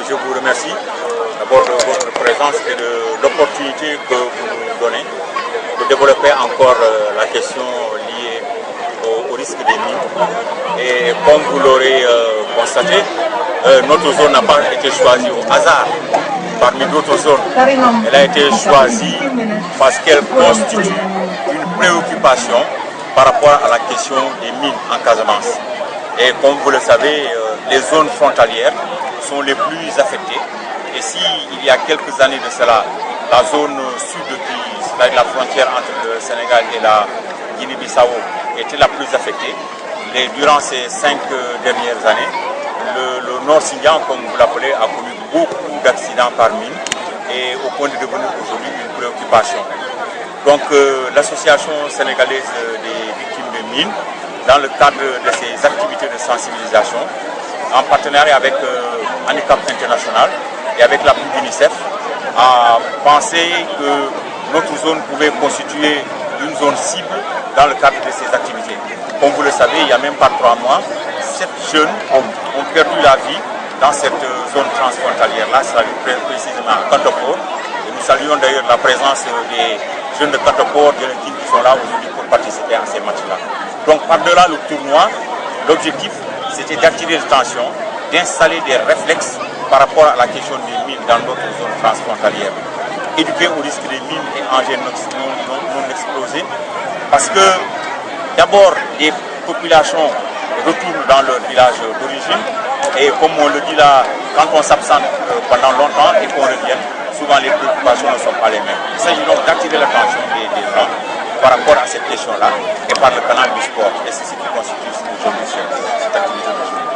je vous remercie d'abord de votre présence et de l'opportunité que vous nous donnez de développer encore la question liée au risque des mines. Et comme vous l'aurez constaté, notre zone n'a pas été choisie au hasard parmi d'autres zones. Elle a été choisie parce qu'elle constitue une préoccupation par rapport à la question des mines en Casamance. Et comme vous le savez, les zones frontalières sont les plus affectées. Et s'il y a quelques années de cela, la zone sud, c'est-à-dire la frontière entre le Sénégal et la Guinée-Bissau, était la plus affectée, et durant ces 5 dernières années, le Nord Sindian, comme vous l'appelez, a connu beaucoup d'accidents par mine et au point de devenir aujourd'hui une préoccupation. Donc l'association sénégalaise des victimes de mines, dans le cadre de ses activités de sensibilisation, en partenariat avec Handicap International et avec l'appui d'UNICEF, a pensé que notre zone pouvait constituer une zone cible dans le cadre de ses activités. Comme vous le savez, il y a même pas 3 mois, 7 jeunes ont perdu la vie dans cette zone transfrontalière-là, c'est-à-dire précisément à Kantopor. Et nous saluons d'ailleurs la présence des jeunes de Kantopor, de l'Inkin qui sont là aujourd'hui pour participer à ces matchs-là. Donc par-delà le tournoi, l'objectif c'était d'attirer l'attention, d'installer des réflexes par rapport à la question des mines dans d'autres zones transfrontalières. Éduquer au risque des mines et engins non explosés, parce que d'abord des populations retournent dans leur village d'origine et comme on le dit là, quand on s'absente pendant longtemps et qu'on revient, souvent les préoccupations ne sont pas les mêmes. Il s'agit donc d'attirer l'attention des gens par rapport à cette question-là et par le canal du sport. Et c'est ce qui constitue aujourd'hui cette activité d'aujourd'hui.